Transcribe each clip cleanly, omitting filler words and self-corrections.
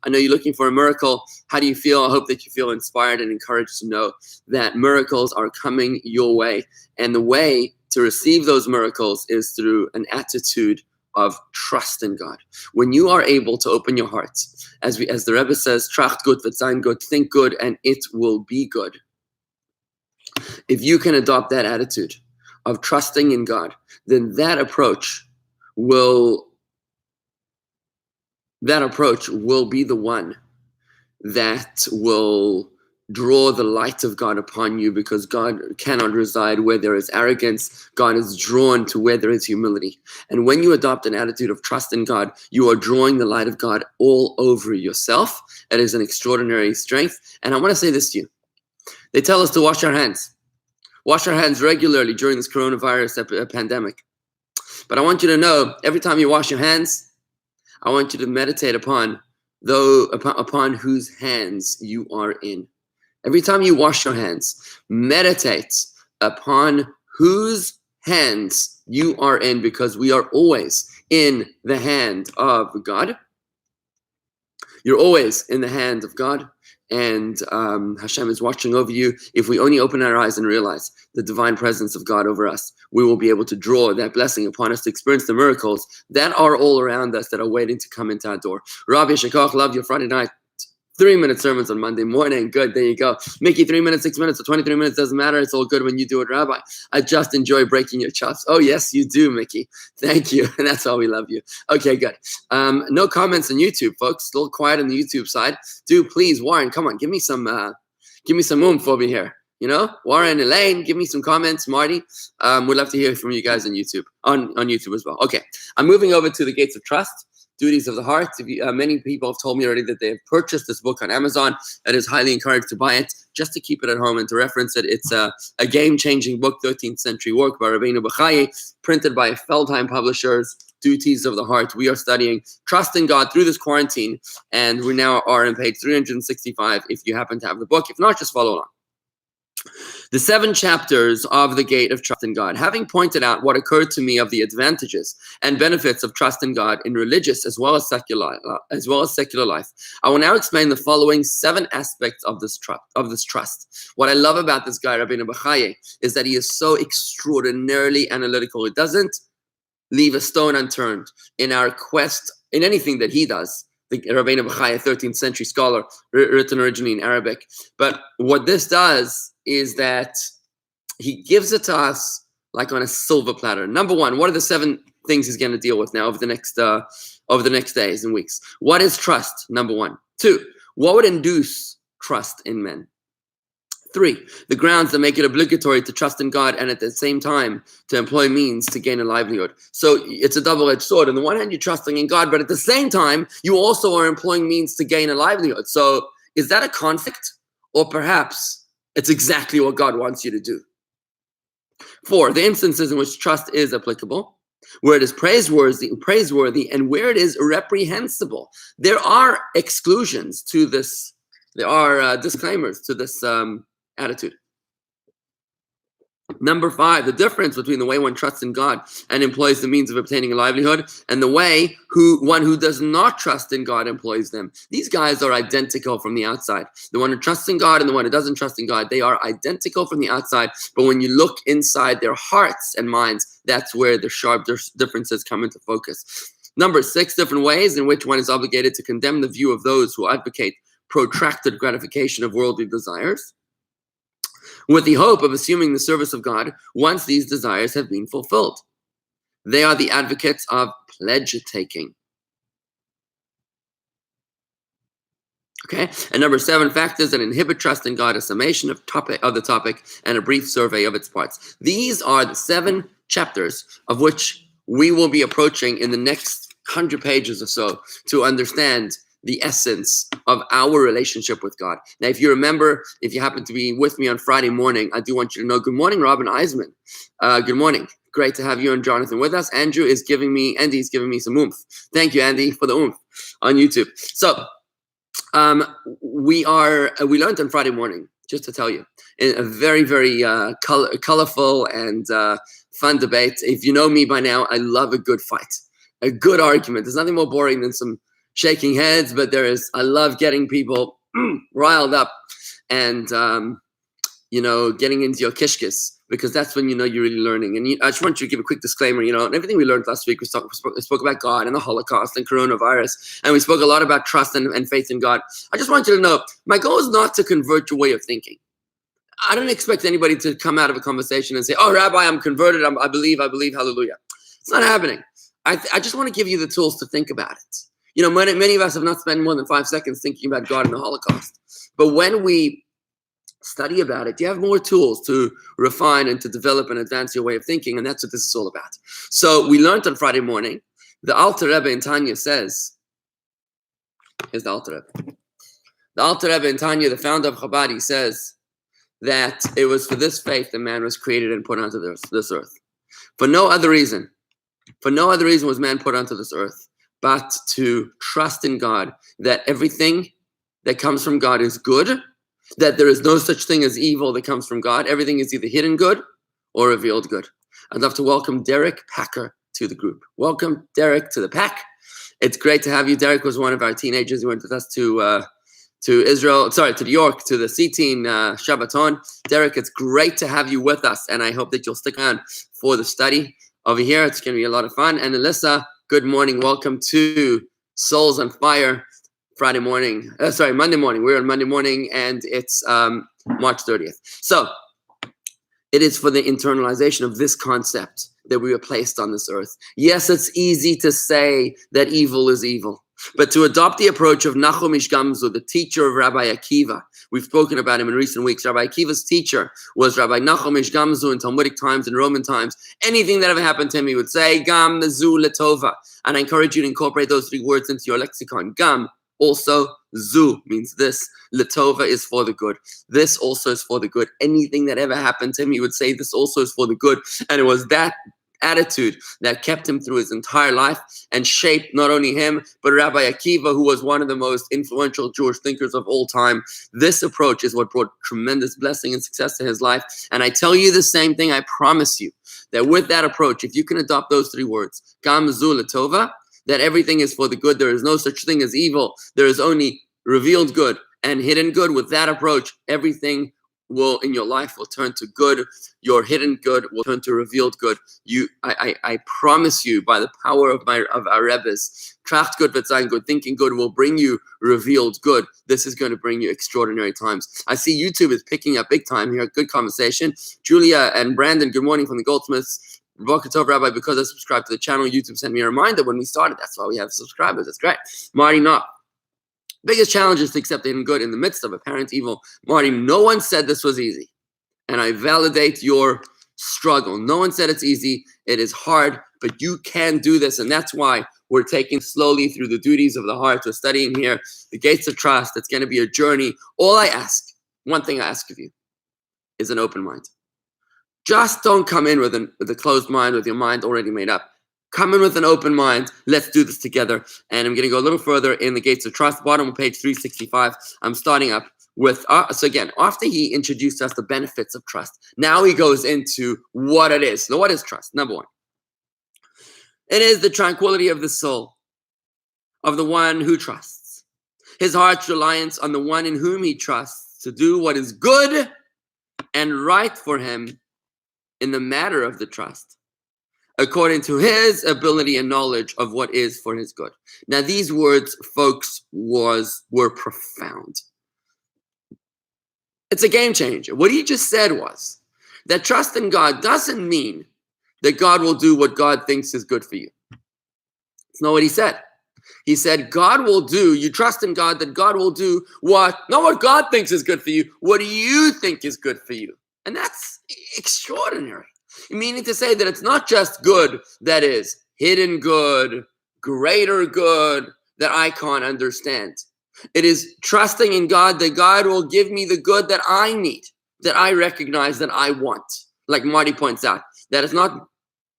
I know you're looking for a miracle. How do you feel? I hope that you feel inspired and encouraged to know that miracles are coming your way. And the way to receive those miracles is through an attitude of trust in God. When you are able to open your hearts, as the Rebbe says, tracht gut wird sein gut, think good and it will be good. If you can adopt that attitude of trusting in God, then that approach will be the one that will draw the light of God upon you, because God cannot reside where there is arrogance. God is drawn to where there is humility. And when you adopt an attitude of trust in God, you are drawing the light of God all over yourself. It is an extraordinary strength. And I want to say this to you. They tell us to wash our hands. Wash our hands regularly during this coronavirus pandemic. But I want you to know, every time you wash your hands, I want you to meditate upon whose hands you are in. Every time you wash your hands, meditate upon whose hands you are in, because we are always in the hand of God. You're always in the hand of God, and Hashem is watching over you. If we only open our eyes and realize the divine presence of God over us, we will be able to draw that blessing upon us to experience the miracles that are all around us, that are waiting to come into our door. Rabbi Shekach, love your Friday night. 3-minute sermons on Monday morning. Good, there you go. Mickey, 3 minutes, 6 minutes, or 23 minutes, doesn't matter. It's all good when you do it, Rabbi. I just enjoy breaking your chops. Oh, yes, you do, Mickey. Thank you. And that's how we love you. Okay, good. No comments on YouTube, folks. Still quiet on the YouTube side. Do please, Warren, come on, give me some oomph over here. You know, Warren, Elaine, give me some comments. Marty, we'd love to hear from you guys on YouTube, on YouTube as well. Okay, I'm moving over to the Gates of Trust. Duties of the Heart. Many people have told me already that they have purchased this book on Amazon. It is highly encouraged to buy it, just to keep it at home and to reference it. It's a game-changing book, 13th century work by Rabbi Dovid, printed by Feldheim Publishers. Duties of the Heart. We are studying trust in God through this quarantine, and we now are on page 365 if you happen to have the book. If not, just follow along. The 7 chapters of the Gate of Trust in God. Having pointed out what occurred to me of the advantages and benefits of trust in God in religious as well as secular life, I will now explain the following 7 aspects of this trust. What I love about this guy, Rabbi Dovid, is that he is so extraordinarily analytical. He doesn't leave a stone unturned in our quest, in anything that he does. The Rabbi Dovid, a 13th century scholar, written originally in Arabic. But what this does is that he gives it to us like on a silver platter. Number 1, what are the 7 things he's going to deal with now over the next days and weeks? What is trust? Number 1. 2, what would induce trust in men? 3, the grounds that make it obligatory to trust in God and at the same time to employ means to gain a livelihood. So it's a double-edged sword. On the one hand, you're trusting in God, but at the same time, you also are employing means to gain a livelihood. So is that a conflict? Or perhaps it's exactly what God wants you to do? 4, the instances in which trust is applicable, where it is praiseworthy, and where it is reprehensible. There are exclusions to this. There are disclaimers to this attitude. Number 5, the difference between the way one trusts in God and employs the means of obtaining a livelihood, and the way one who does not trust in God employs them. These guys are identical from the outside. The one who trusts in God and the one who doesn't trust in God, they are identical from the outside. But when you look inside their hearts and minds, that's where the sharp differences come into focus. Number 6, different ways in which one is obligated to condemn the view of those who advocate protracted gratification of worldly desires, with the hope of assuming the service of God once these desires have been fulfilled. They are the advocates of pledge-taking. Okay, and number 7, factors that inhibit trust in God, a summation of the topic and a brief survey of its parts. These are the 7 chapters of which we will be approaching in the next 100 pages or so to understand the essence of our relationship with God. Now, if you remember, if you happen to be with me on Friday morning, I do want you to know, good morning, Robin Eisman. Good morning. Great to have you and Jonathan with us. Andy's giving me some oomph. Thank you, Andy, for the oomph on YouTube. So, we learned on Friday morning, just to tell you, in a very, very colorful and fun debate. If you know me by now, I love a good fight, a good argument. There's nothing more boring than some shaking heads, but I love getting people riled up and, getting into your kishkis, because that's when you're really learning. And I just want you to give a quick disclaimer, and everything we learned last week, we spoke about God and the Holocaust and coronavirus, and we spoke a lot about trust and faith in God. I just want you to know, my goal is not to convert your way of thinking. I don't expect anybody to come out of a conversation and say, oh, Rabbi, I'm converted, I believe, hallelujah. It's not happening. I just want to give you the tools to think about it. Many of us have not spent more than 5 seconds thinking about God and the Holocaust. But when we study about it, you have more tools to refine and to develop and advance your way of thinking, and that's what this is all about. So we learned on Friday morning, the Alter Rebbe in Tanya says, here's the Alter Rebbe. The Alter Rebbe in Tanya, the founder of Chabad, he says that it was for this faith that man was created and put onto this earth. For no other reason was man put onto this earth but to trust in God, that everything that comes from God is good, that there is no such thing as evil that comes from God. Everything is either hidden good or revealed good. I'd love to welcome Derek Packer to the group. Welcome, Derek, to the pack. It's great to have you. Derek was one of our teenagers who went with us to New York, to the C-Teen Shabbaton. Derek, it's great to have you with us, and I hope that you'll stick around for the study over here. It's going to be a lot of fun. And Alyssa, good morning. Welcome to Souls on Fire Monday morning. We're on Monday morning, and it's March 30th. So it is for the internalization of this concept that we were placed on this earth. Yes, it's easy to say that evil is evil, but to adopt the approach of Nachum Ish Gamzu, the teacher of Rabbi Akiva, we've spoken about him in recent weeks. Rabbi Akiva's teacher was Rabbi Nachum Ish Gamzu in Talmudic times and Roman times. Anything that ever happened to him, he would say, Gam Zu Letova. And I encourage you to incorporate those 3 words into your lexicon. Gam, also, Zu means this. Letova is for the good. This also is for the good. Anything that ever happened to him, he would say this also is for the good. And it was that attitude that kept him through his entire life and shaped not only him, but Rabbi Akiva, who was one of the most influential Jewish thinkers of all time. This approach is what brought tremendous blessing and success to his life. And I tell you the same thing, I promise you, that with that approach, if you can adopt those 3 words, Gam Zu Letova, that everything is for the good, there is no such thing as evil, there is only revealed good and hidden good. With that approach, everything in your life will turn to good. Your hidden good will turn to revealed good. I promise you, by the power of our Rebbes, Tracht good, Vetzayin good, thinking good will bring you revealed good. This is going to bring you extraordinary times. I see YouTube is picking up big time here. Good conversation. Julia and Brandon, good morning from the Goldsmiths. Boker Tov, Rabbi, because I subscribed to the channel, YouTube sent me a reminder when we started. That's why we have subscribers. That's great. Marty, not. Biggest challenge is to accept the hidden good in the midst of apparent evil. Marty, no one said this was easy. And I validate your struggle. No one said it's easy. It is hard, but you can do this. And that's why we're taking slowly through the duties of the heart. We're studying here the gates of trust. It's going to be a journey. One thing I ask of you, is an open mind. Just don't come in with a closed mind, with your mind already made up. Come in with an open mind. Let's do this together. And I'm going to go a little further in the gates of trust. Bottom of page 365. I'm starting up with, so again, after he introduced us the benefits of trust, now he goes into what it is. Now, what is trust? Number 1. It is the tranquility of the soul of the one who trusts. His heart's reliance on the one in whom he trusts to do what is good and right for him in the matter of the trust, according to his ability and knowledge of what is for his good. Now, these words, folks, were profound. It's a game changer. What he just said was that trust in God doesn't mean that God will do what God thinks is good for you. It's not what he said. He said, God will do, you trust in God, that God will do not what God thinks is good for you, what you think is good for you. And that's extraordinary. Meaning to say that it's not just good that is hidden good, greater good that I can't understand. It is trusting in God that God will give me the good that I need, that I recognize, that I want. Like Marty points out, that it's not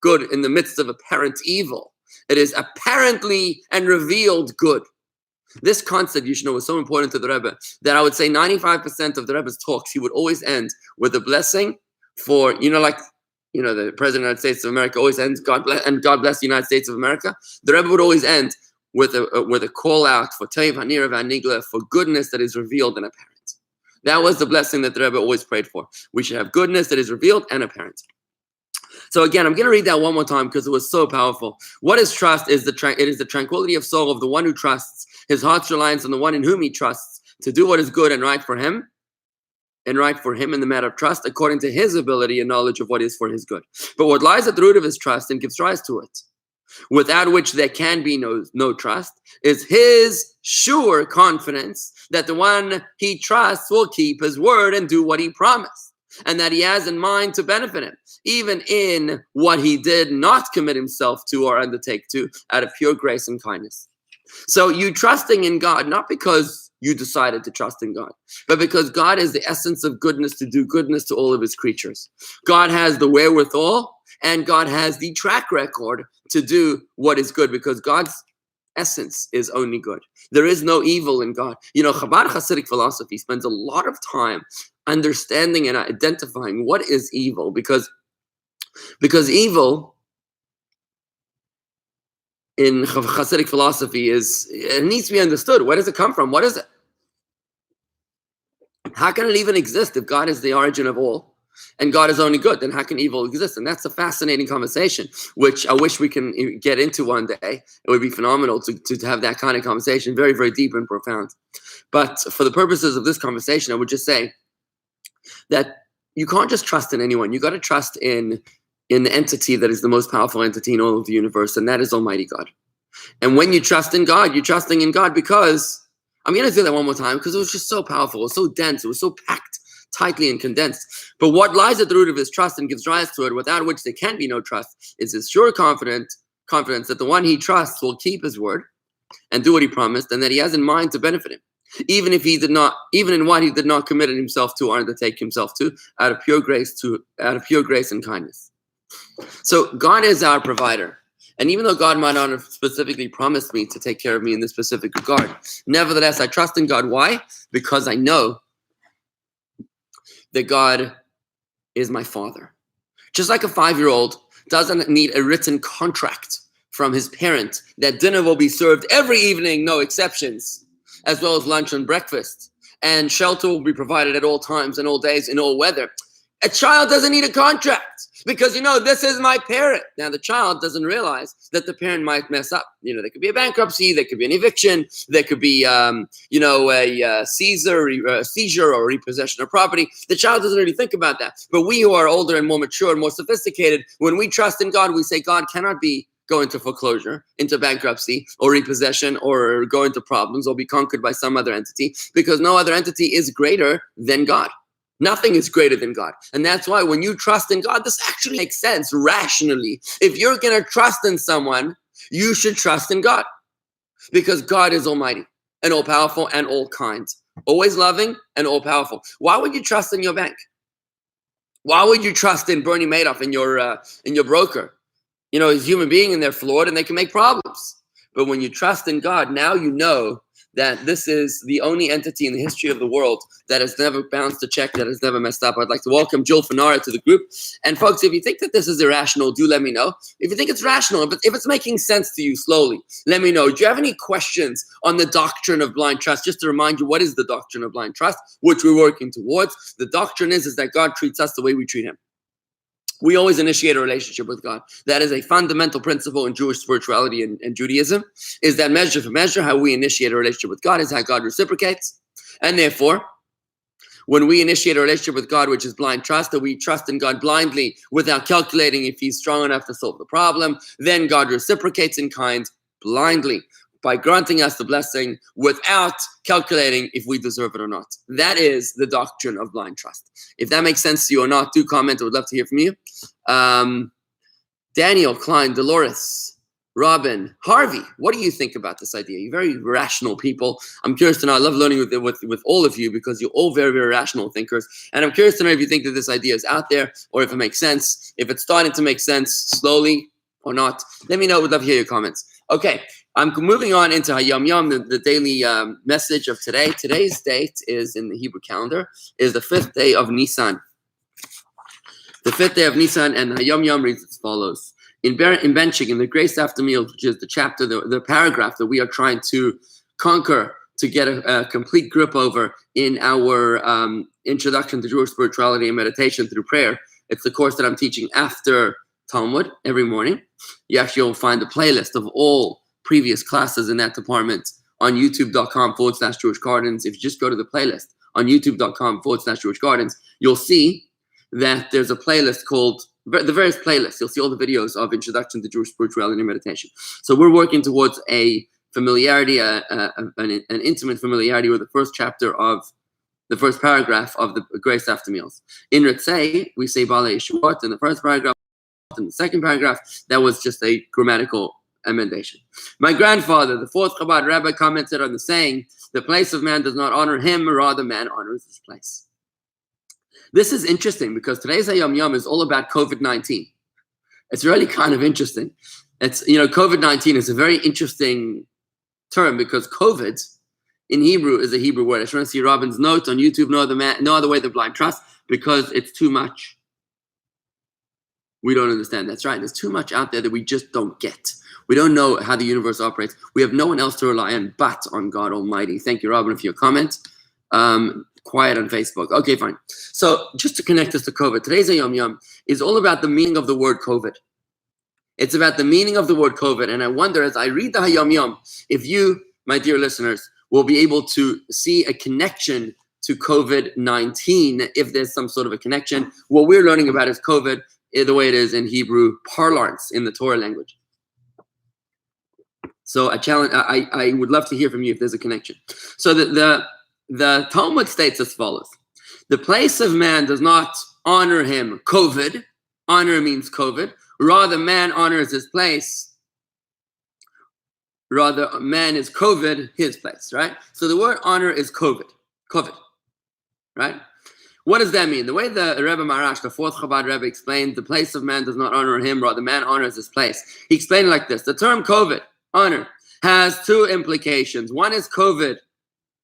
good in the midst of apparent evil. It is apparently and revealed good. This concept, you should know, was so important to the Rebbe that I would say 95% of the Rebbe's talks, he would always end with a blessing for, the President of the United States of America always ends, God bless the United States of America. The Rebbe would always end with a call out for Teiv Hanira Vanigla, for goodness that is revealed and apparent. That was the blessing that the Rebbe always prayed for. We should have goodness that is revealed and apparent. So again, I'm going to read that one more time because it was so powerful. What is trust? It is the tranquility of soul of the one who trusts. His heart's reliance on the one in whom he trusts to do what is good and right for him, in the matter of trust, according to his ability and knowledge of what is for his good. But what lies at the root of his trust and gives rise to it, without which there can be no trust, is his sure confidence that the one he trusts will keep his word and do what he promised, and that he has in mind to benefit him, even in what he did not commit himself to or undertake to, out of pure grace and kindness. So you trusting in God, not because you decided to trust in God, but because God is the essence of goodness to do goodness to all of his creatures. God has the wherewithal and God has the track record to do what is good, because God's essence is only good. There is no evil in God. You know, Chabad Chassidic philosophy spends a lot of time understanding and identifying what is evil, because evil in Chassidic philosophy it needs to be understood. Where does it come from? What is it? How can it even exist if God is the origin of all and God is only good? Then how can evil exist? And that's a fascinating conversation, which I wish we can get into one day. It would be phenomenal to have that kind of conversation, very, very deep and profound. But for the purposes of this conversation, I would just say that you can't just trust in anyone. You got to trust in the entity that is the most powerful entity in all of the universe, and that is Almighty God. And when you trust in God, you're trusting in God because, I'm going to do that one more time because it was just so powerful, it was so dense, it was so packed tightly and condensed. But what lies at the root of his trust and gives rise to it, without which there can be no trust, is his sure confidence that the one he trusts will keep his word and do what he promised, and that he has in mind to benefit him, even in what he did not commit himself to or undertake himself to, out of pure grace and kindness. So God is our provider. And even though God might not have specifically promised me to take care of me in this specific regard, nevertheless, I trust in God. Why? Because I know that God is my Father. Just like a 5-year-old doesn't need a written contract from his parent that dinner will be served every evening, no exceptions, as well as lunch and breakfast, and shelter will be provided at all times and all days in all weather. A child doesn't need a contract because, this is my parent. Now, the child doesn't realize that the parent might mess up. There could be a bankruptcy, there could be an eviction, there could be, a seizure or repossession of property. The child doesn't really think about that. But we who are older and more mature and more sophisticated, when we trust in God, we say God cannot be go into foreclosure, into bankruptcy, or repossession, or go into problems, or be conquered by some other entity, because no other entity is greater than God. Nothing is greater than God. And that's why when you trust in God, this actually makes sense rationally. If you're going to trust in someone, you should trust in God, because God is almighty and all-powerful and all-kind, always loving and all-powerful. Why would you trust in your bank? Why would you trust in Bernie Madoff, in your broker? He's a human being and they're flawed and they can make problems. But when you trust in God, now you know that this is the only entity in the history of the world that has never bounced a check, that has never messed up. I'd like to welcome Jill Fanara to the group. And folks, if you think that this is irrational, do let me know. If you think it's rational, if it's making sense to you slowly, let me know. Do you have any questions on the doctrine of blind trust? Just to remind you, what is the doctrine of blind trust, which we're working towards? The doctrine is that God treats us the way we treat him. We always initiate a relationship with God. That is a fundamental principle in Jewish spirituality and Judaism, is that measure for measure, how we initiate a relationship with God is how God reciprocates. And therefore, when we initiate a relationship with God, which is blind trust, that we trust in God blindly without calculating if he's strong enough to solve the problem, then God reciprocates in kind blindly by granting us the blessing without calculating if we deserve it or not. That is the doctrine of blind trust. If that makes sense to you or not, do comment. I would love to hear from you. Daniel, Klein, Dolores, Robin, Harvey, what do you think about this idea? You're very rational people. I'm curious to know. I love learning with all of you because you're all very, very rational thinkers. And I'm curious to know if you think that this idea is out there or if it makes sense, if it's starting to make sense slowly or not. Let me know. I would love to hear your comments. Okay, I'm moving on into Hayom Yom, the daily message of today. Today's date is, in the Hebrew calendar, is the 5th day of Nisan. The 5th day of Nisan, and Hayom Yom reads as follows. in benching, in the grace after meals, which is the chapter, the paragraph that we are trying to conquer, to get a complete grip over in our introduction to Jewish spirituality and meditation through prayer. It's the course that I'm teaching after Talmud every morning. You actually will find a playlist of all previous classes in that department on youtube.com/Jewish Gardens. If you just go to the playlist on youtube.com/Jewish Gardens, you'll see that there's a playlist called the various playlists. You'll see all the videos of Introduction to Jewish Spirituality and Meditation. So we're working towards a familiarity, an intimate familiarity with the first chapter of the first paragraph of the Grace After Meals. In Ritzei, we say Bala Yeshuot in the first paragraph. In the second paragraph, that was just a grammatical emendation. My grandfather, the fourth Chabad Rabbi, commented on the saying, "The place of man does not honor him, rather man honors his place." This is interesting because today's Hayom Yom is all about COVID-19. It's really kind of interesting. It's, COVID-19 is a very interesting term because COVID in Hebrew is a Hebrew word. I just want to see Robin's note on YouTube. No other way the blind trust, because it's too much. We don't understand. That's right. There's too much out there that we just don't get. We don't know how the universe operates. We have no one else to rely on but on God Almighty. Thank you, Robin, for your comment. Quiet on Facebook. Okay, fine. So just to connect this to COVID, today's Hayom Yom is all about the meaning of the word COVID. It's about the meaning of the word COVID. And I wonder, as I read the Hayom Yom, if you, my dear listeners, will be able to see a connection to COVID-19, if there's some sort of a connection. What we're learning about is COVID the way it is in Hebrew parlance, in the Torah language. So I would love to hear from you if there's a connection. So the Talmud states as follows: the place of man does not honor him, COVID. Honor means COVID. Rather, man honors his place. Rather, man is COVID, his place, right? So the word honor is COVID, right? What does that mean? The way the Rebbe Marash, the fourth Chabad Rebbe, explained, the place of man does not honor him, rather man honors his place. He explained it like this: the term COVID, honor, has two implications. One is COVID,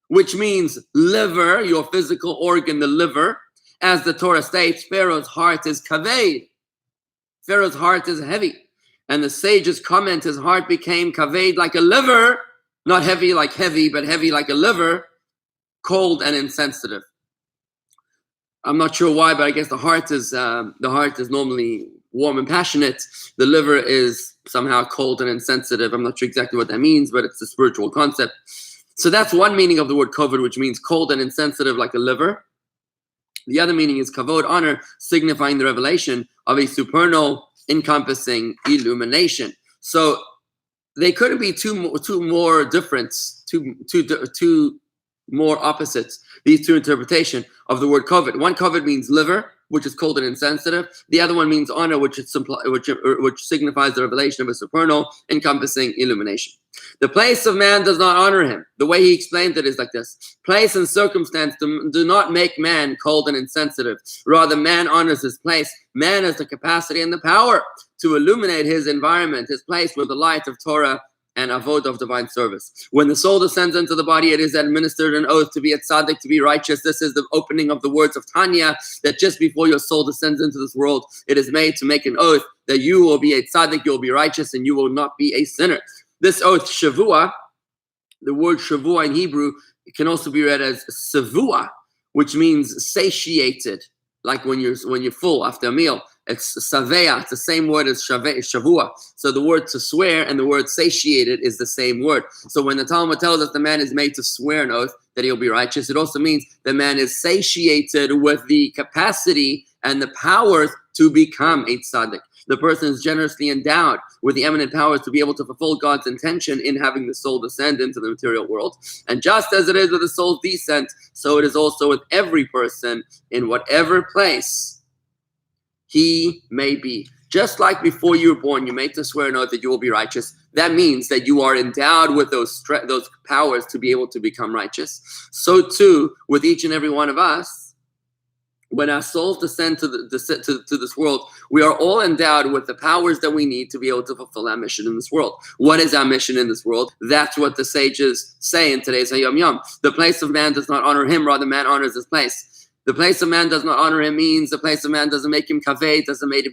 which means liver, your physical organ, the liver. As the Torah states, Pharaoh's heart is kaved. Pharaoh's heart is heavy. And the sages comment, his heart became kaved like a liver, not heavy like heavy, but heavy like a liver, cold and insensitive. I'm not sure why, but I guess the heart is normally warm and passionate. The liver is somehow cold and insensitive. I'm not sure exactly what that means, but it's a spiritual concept. So that's one meaning of the word COVID, which means cold and insensitive like a liver. The other meaning is kavod, honor, signifying the revelation of a supernal, encompassing illumination. So they couldn't be two more opposites, these two interpretations of the word COVID. One COVID means liver, which is cold and insensitive. The other one means honor, which signifies the revelation of a supernal, encompassing illumination. The place of man does not honor him. The way he explained it is like this: place and circumstance do not make man cold and insensitive. Rather, man honors his place. Man has the capacity and the power to illuminate his environment, his place, with the light of Torah and avoda of divine service. When the soul descends into the body, it is administered an oath to be a tzaddik, to be righteous. This is the opening of the words of Tanya, that just before your soul descends into this world, it is made to make an oath that you will be a tzaddik, you will be righteous, and you will not be a sinner. This oath, shavua, the word shavua in Hebrew, it can also be read as savua, which means satiated, like when you're full after a meal. It's saveya. It's the same word as shavua. So the word to swear and the word satiated is the same word. So when the Talmud tells us the man is made to swear an oath that he'll be righteous, it also means the man is satiated with the capacity and the powers to become a tzaddik. The person is generously endowed with the eminent powers to be able to fulfill God's intention in having the soul descend into the material world. And just as it is with the soul's descent, so it is also with every person in whatever place he may be. Just like before you were born, you made to swear an oath that you will be righteous. That means that you are endowed with those powers to be able to become righteous. So too, with each and every one of us, when our souls descend to this world, we are all endowed with the powers that we need to be able to fulfill our mission in this world. What is our mission in this world? That's what the sages say in today's Hayom Yom. The place of man does not honor him, rather man honors his place. The place of man does not honor him means the place of man doesn't make him kaveh, doesn't make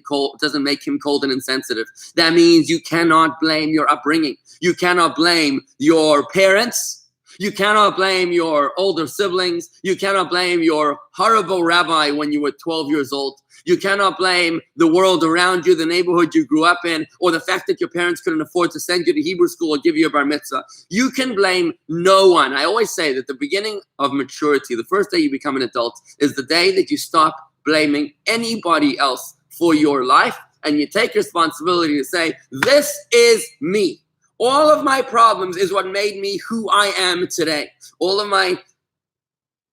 him cold and insensitive. That means you cannot blame your upbringing. You cannot blame your parents. You cannot blame your older siblings. You cannot blame your horrible rabbi when you were 12 years old. You cannot blame the world around you, the neighborhood you grew up in, or the fact that your parents couldn't afford to send you to Hebrew school or give you a bar mitzvah. You can blame no one. I always say that the beginning of maturity, the first day you become an adult, is the day that you stop blaming anybody else for your life and you take responsibility to say, this is me. All of my problems is what made me who I am today. All of my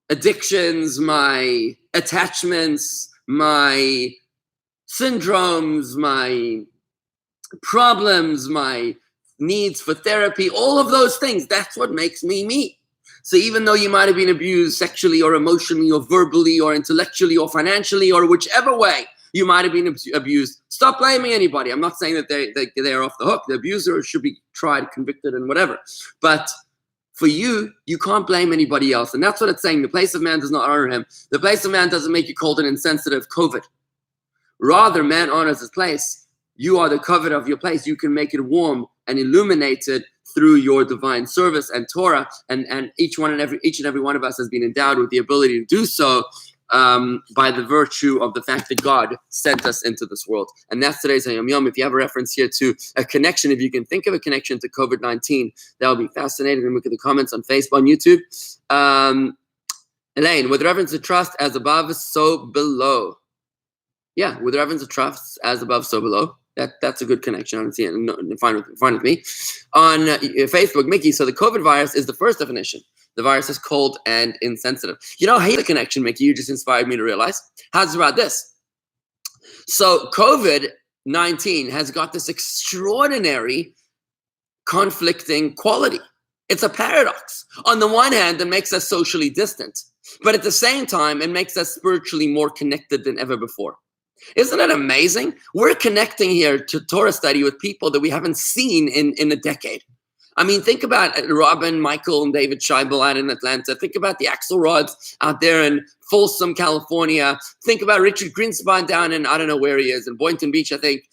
addictions, my attachments, my syndromes, my problems, my needs for therapy, all of those things, that's what makes me me. So even though you might have been abused sexually or emotionally or verbally or intellectually or financially or whichever way you might have been abused, stop blaming anybody. I'm not saying that they're off the hook. The abuser should be tried, convicted, and whatever. But for you, you can't blame anybody else. And that's what it's saying. The place of man does not honor him. The place of man doesn't make you cold and insensitive, COVID. Rather, man honors his place. You are the covet of your place. You can make it warm and illuminated through your divine service and Torah. And each and every one of us has been endowed with the ability to do so by the virtue of the fact that God sent us into this world. And that's today's Yom Yom. If you have a reference here to a connection, if you can think of a connection to COVID-19, that would be fascinating. And look at the comments on Facebook, on YouTube. Elaine, with reference to trust, as above, so below. Yeah, with reference to trust, as above, so below. That's a good connection. I don't see it. Fine with me. On Facebook, Mickey, so the COVID virus is the first definition. The virus is cold and insensitive. You know, I hate the connection, Mickey. You just inspired me to realize. How's about this? So COVID-19 has got this extraordinary conflicting quality. It's a paradox. On the one hand, it makes us socially distant. But at the same time, it makes us spiritually more connected than ever before. Isn't it amazing? We're connecting here to Torah study with people that we haven't seen in a decade. I mean, think about Robin, Michael, and David Scheibel out in Atlanta. Think about the Axelrods out there in Folsom, California. Think about Richard Greenspan down in, I don't know where he is, in Boynton Beach, I think.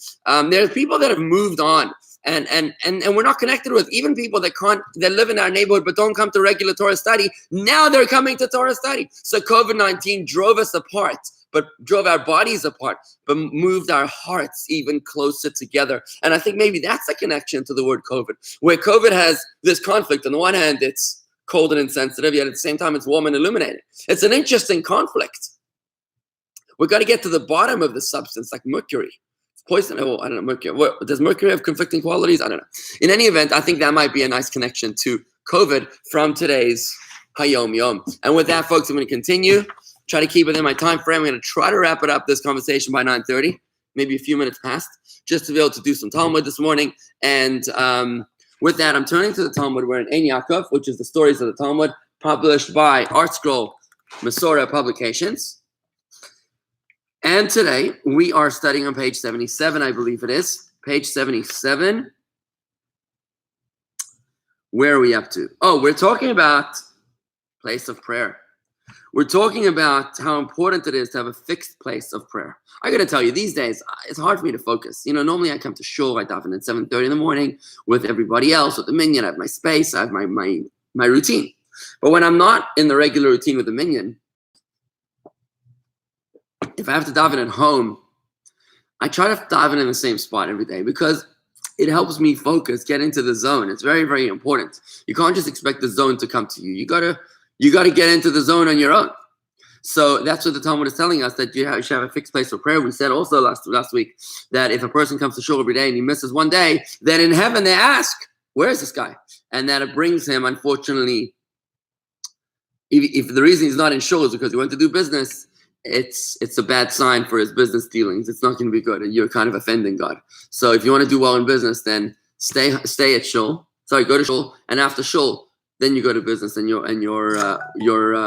There's people that have moved on and we're not connected with. Even people that live in our neighborhood but don't come to regular Torah study. Now they're coming to Torah study. So COVID-19 drove us apart, but drove our bodies apart, but moved our hearts even closer together. And I think maybe that's a connection to the word COVID, where COVID has this conflict. On the one hand, it's cold and insensitive, yet at the same time, it's warm and illuminating. It's an interesting conflict. We've got to get to the bottom of the substance, like mercury. It's poison. Oh, I don't know, mercury. Does mercury have conflicting qualities? I don't know. In any event, I think that might be a nice connection to COVID from today's Hayom Yom. And with that, folks, I'm going to continue. Try to keep it in my time frame. I'm going to try to wrap it up, this conversation, by 9:30, maybe a few minutes past, just to be able to do some Talmud this morning. And with that, I'm turning to the Talmud. We're in Ein Yaakov, which is the stories of the Talmud, published by Art Scroll Masorah Publications. And today, we are studying on page 77, I believe it is. Page 77. Where are we up to? Oh, we're talking about place of prayer. We're talking about how important it is to have a fixed place of prayer. I got to tell you, these days, it's hard for me to focus. You know, normally I come to shul, I daven at 7:30 in the morning with everybody else, with the minyan. I have my space, I have my routine. But when I'm not in the regular routine with the minyan, if I have to daven at home, I try to daven in the same spot every day because it helps me focus, get into the zone. It's very, very important. You can't just expect the zone to come to you. You got to get into the zone on your own. So that's what the Talmud is telling us, that you should have a fixed place for prayer. We said also last week that if a person comes to shul every day and he misses one day, then in heaven they ask, where is this guy? And that it brings him, unfortunately, if the reason he's not in shul is because he went to do business, it's a bad sign for his business dealings. It's not going to be good, and you're kind of offending God. So if you want to do well in business, then stay at shul. Sorry, go to shul, and after shul, then you go to business, and your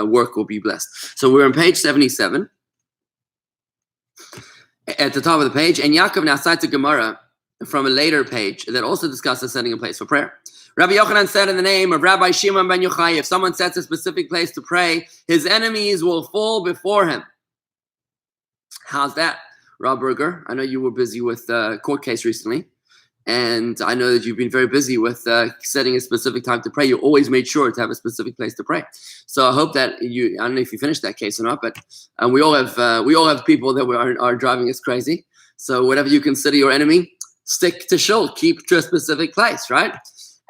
work will be blessed. So we're on page 77. At the top of the page, and Yaakov now cites a Gemara from a later page that also discusses setting a place for prayer. Rabbi Yochanan said in the name of Rabbi Shimon ben Yochai, if someone sets a specific place to pray, his enemies will fall before him. How's that, Rob Berger? I know you were busy with a court case recently, and I know that you've been very busy with setting a specific time to pray. You always made sure to have a specific place to pray. So I hope that I don't know if you finished that case or not, but we all have people that are driving us crazy. So whatever you consider your enemy, stick to shul, keep to a specific place, right?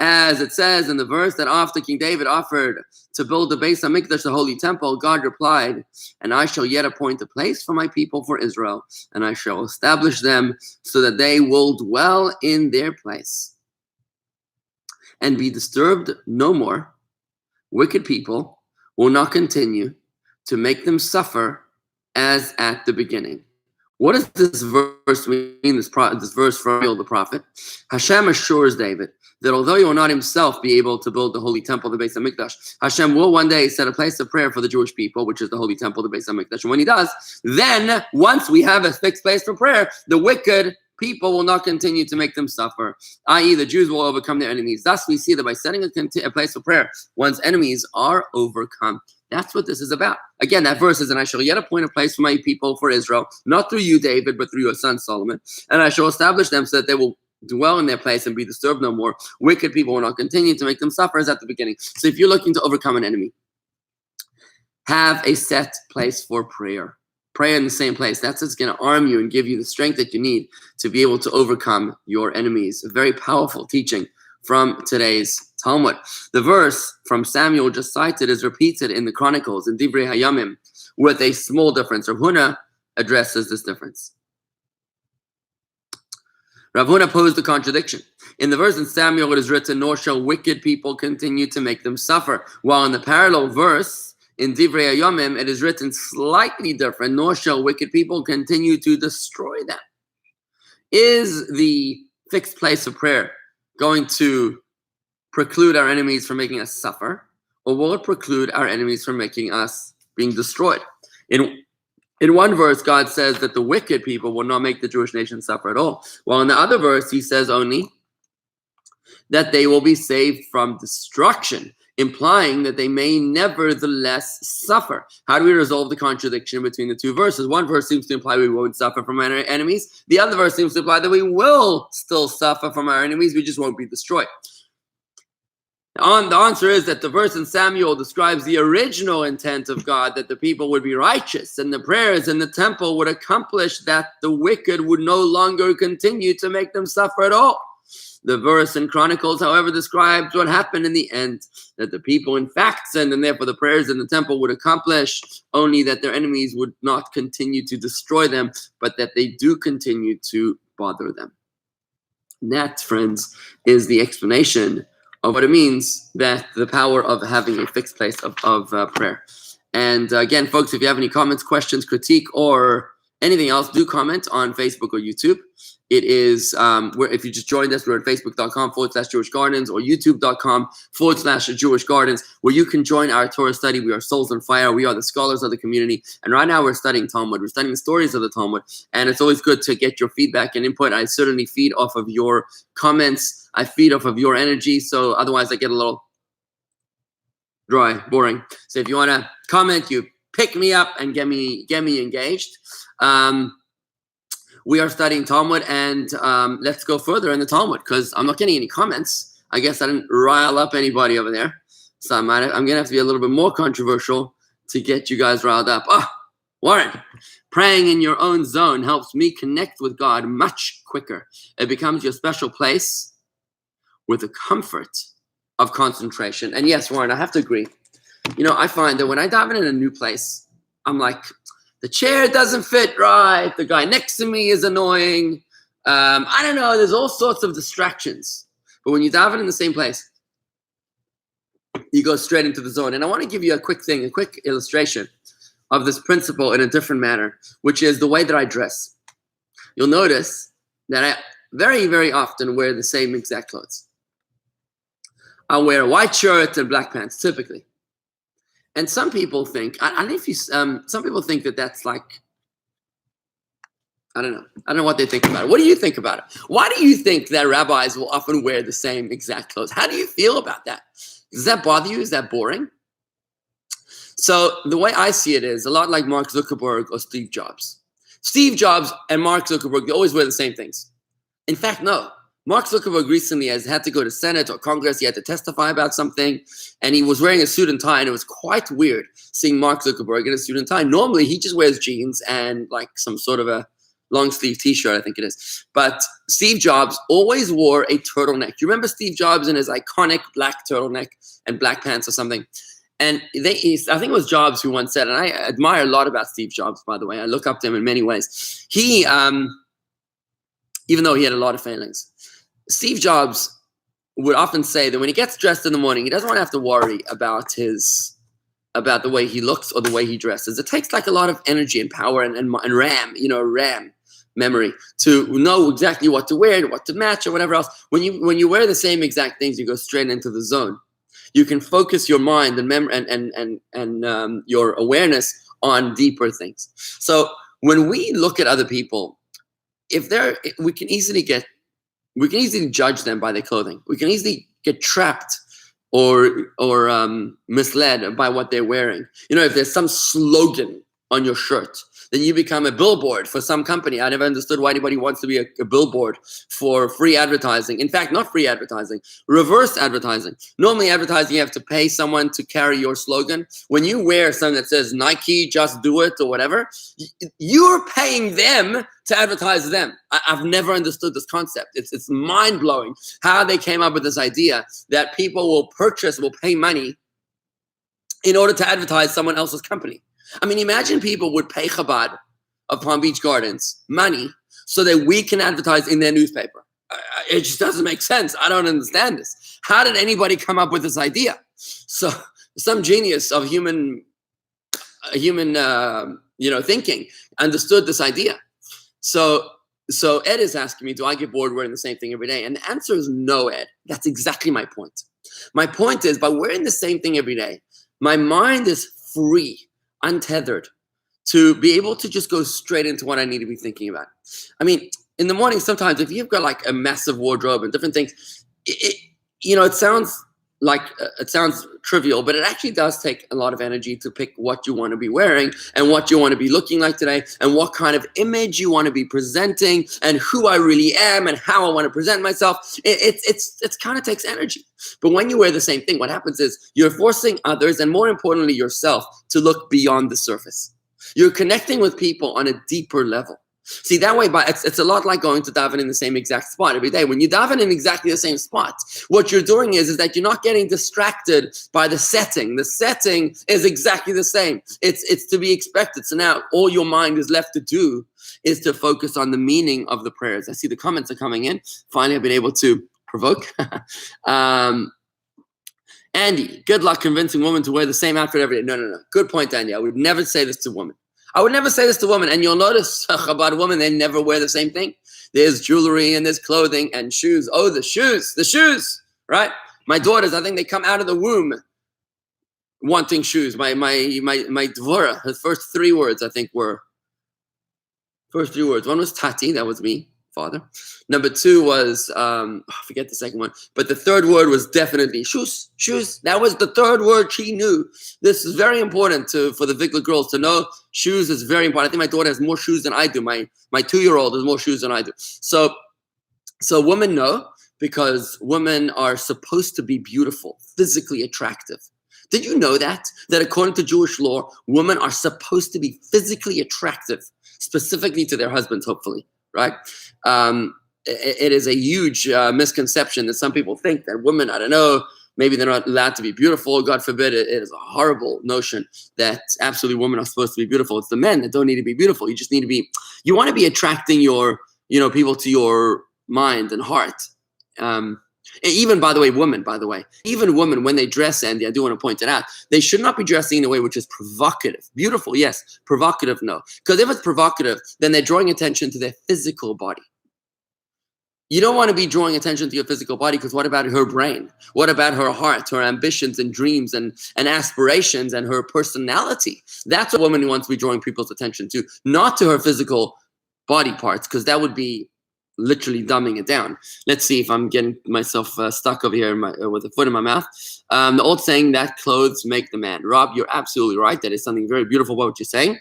As it says in the verse that after King David offered to build the Beis HaMikdash, the holy temple, God replied, and I shall yet appoint a place for my people, for Israel, and I shall establish them so that they will dwell in their place and be disturbed no more. Wicked people will not continue to make them suffer as at the beginning. What does this verse mean, this verse from the prophet? Hashem assures David that although he will not himself be able to build the holy temple, the Beis HaMikdash, Hashem will one day set a place of prayer for the Jewish people, which is the holy temple, the Beis HaMikdash. And when he does, then once we have a fixed place for prayer, the wicked people will not continue to make them suffer, i.e. the Jews will overcome their enemies. Thus we see that by setting a place for prayer, one's enemies are overcome. That's what this is about. Again, that verse is, and I shall yet appoint a place for my people, for Israel, not through you, David, but through your son, Solomon. And I shall establish them so that they will dwell in their place and be disturbed no more. Wicked people will not continue to make them suffer as at the beginning. So if you're looking to overcome an enemy, have a set place for prayer. Pray in the same place. That's what's going to arm you and give you the strength that you need to be able to overcome your enemies. A very powerful teaching from today's Talmud. The verse from Samuel just cited is repeated in the Chronicles, in Divrei Hayamim, with a small difference. Rav Huna addresses this difference. Rav Huna posed a contradiction. In the verse in Samuel, it is written, nor shall wicked people continue to make them suffer. While in the parallel verse, in Divrei Hayamim, it is written slightly different, nor shall wicked people continue to destroy them. Is the fixed place of prayer going to preclude our enemies from making us suffer, or will it preclude our enemies from making us being destroyed? In one verse, God says that the wicked people will not make the Jewish nation suffer at all, while in the other verse, he says only that they will be saved from destruction, implying that they may nevertheless suffer. How do we resolve the contradiction between the two verses? One verse seems to imply we won't suffer from our enemies. The other verse seems to imply that we will still suffer from our enemies, we just won't be destroyed. The answer is that the verse in Samuel describes the original intent of God, that the people would be righteous, and the prayers in the temple would accomplish that the wicked would no longer continue to make them suffer at all. The verse in Chronicles, however, describes what happened in the end, that the people in fact sinned, and therefore the prayers in the temple would accomplish only that their enemies would not continue to destroy them, but that they do continue to bother them. And that, friends, is the explanation of what it means, that the power of having a fixed place of prayer. And again, folks, if you have any comments, questions, critique, or anything else, do comment on Facebook or YouTube. It is, if you just joined us, we're at facebook.com/Jewish Gardens or youtube.com/Jewish Gardens, where you can join our Torah study. We are Souls on Fire. We are the scholars of the community. And right now we're studying Talmud. We're studying the stories of the Talmud. And it's always good to get your feedback and input. I certainly feed off of your comments. I feed off of your energy. So otherwise I get a little dry, boring. So if you want to comment, you pick me up and get me engaged. We are studying Talmud, and let's go further in the Talmud, because I'm not getting any comments. I guess I didn't rile up anybody over there. So I'm going to have to be a little bit more controversial to get you guys riled up. Oh, Warren, praying in your own zone helps me connect with God much quicker. It becomes your special place with the comfort of concentration. And yes, Warren, I have to agree. You know, I find that when I dive in a new place, I'm like, the chair doesn't fit right. The guy next to me is annoying. I don't know. There's all sorts of distractions. But when you dive in the same place, you go straight into the zone. And I want to give you a quick illustration of this principle in a different manner, which is the way that I dress. You'll notice that I very, very often wear the same exact clothes. I'll wear a white shirt and black pants, typically. And some people think, I don't know if some people think that that's like I don't know. I don't know what they think about it. What do you think about it? Why do you think that rabbis will often wear the same exact clothes? How do you feel about that? Does that bother you? Is that boring? So the way I see it is a lot like Mark Zuckerberg or Steve Jobs. Steve Jobs and Mark Zuckerberg, they always wear the same things. In fact, no. Mark Zuckerberg recently has had to go to Senate or Congress. He had to testify about something, and he was wearing a suit and tie, and it was quite weird seeing Mark Zuckerberg in a suit and tie. Normally, he just wears jeans and like some sort of a long sleeve t-shirt, I think it is. But Steve Jobs always wore a turtleneck. You remember Steve Jobs in his iconic black turtleneck and black pants or something? And I think it was Jobs who once said, and I admire a lot about Steve Jobs, by the way. I look up to him in many ways. He, even though he had a lot of failings, Steve Jobs would often say that when he gets dressed in the morning, he doesn't want to have to worry about the way he looks or the way he dresses. It takes like a lot of energy and power and RAM memory to know exactly what to wear and what to match or whatever else. When you wear the same exact things, you go straight into the zone. You can focus your mind and your awareness on deeper things. So when we look at other people, we can easily judge them by their clothing. We can easily get trapped or misled by what they're wearing. If there's some slogan on your shirt, then you become a billboard for some company. I never understood why anybody wants to be a billboard for free advertising. In fact, not free advertising, reverse advertising. Normally advertising, you have to pay someone to carry your slogan. When you wear something that says Nike, just do it or whatever, you're paying them to advertise them. I've never understood this concept. It's mind-blowing how they came up with this idea that people will pay money in order to advertise someone else's company. I mean, imagine people would pay Chabad of Palm Beach Gardens money so that we can advertise in their newspaper. It just doesn't make sense. I don't understand this. How did anybody come up with this idea? So some genius of human thinking understood this idea. So Ed is asking me, do I get bored wearing the same thing every day? And the answer is no, Ed. That's exactly my point. My point is, by wearing the same thing every day, my mind is free, untethered, to be able to just go straight into what I need to be thinking about. I mean, in the morning, sometimes if you've got like a massive wardrobe and different things, it sounds trivial, but it actually does take a lot of energy to pick what you want to be wearing and what you want to be looking like today and what kind of image you want to be presenting and who I really am and how I want to present myself. It's kind of takes energy. But when you wear the same thing, what happens is you're forcing others and more importantly yourself to look beyond the surface. You're connecting with people on a deeper level. See, that way, it's a lot like going to daven in the same exact spot every day. When you daven in exactly the same spot, what you're doing is that you're not getting distracted by the setting. The setting is exactly the same. It's to be expected. So now all your mind is left to do is to focus on the meaning of the prayers. I see the comments are coming in. Finally, I've been able to provoke. Andy, good luck convincing women to wear the same outfit every day. No. Good point, Andy. I would never say this to women. I would never say this to women, and you'll notice about women, they never wear the same thing. There's jewelry and there's clothing and shoes. Oh, the shoes, right? My daughters, I think they come out of the womb wanting shoes. My Dvora, her first three words, I think were, one was Tati, that was me, father. Number two was, I forget the second one, but the third word was definitely shoes. That was the third word she knew. This is very important for the Vigler girls to know. Shoes is very important. I think my daughter has more shoes than I do. My 2-year-old has more shoes than I do. So women know, because women are supposed to be beautiful, physically attractive. Did you know that according to Jewish law, women are supposed to be physically attractive, specifically to their husbands, hopefully, right? It is a huge misconception that some people think that women, I don't know, maybe they're not allowed to be beautiful. God forbid. It is a horrible notion that absolutely women are supposed to be beautiful. It's the men that don't need to be beautiful. You just need to be, you want to be attracting your, people to your mind and heart. Even, by the way, women, even women, when they dress, Andy, I do want to point it out, they should not be dressing in a way which is provocative. Beautiful, yes. Provocative, no. Because if it's provocative, then they're drawing attention to their physical body. You don't want to be drawing attention to your physical body, because what about her brain? What about her heart, her ambitions and dreams and aspirations and her personality? That's what a woman wants to be drawing people's attention to, not to her physical body parts, because that would be literally dumbing it down. Let's see if I'm getting myself stuck over here with a foot in my mouth. The old saying that clothes make the man. Rob, you're absolutely right. That is something very beautiful about what you're saying.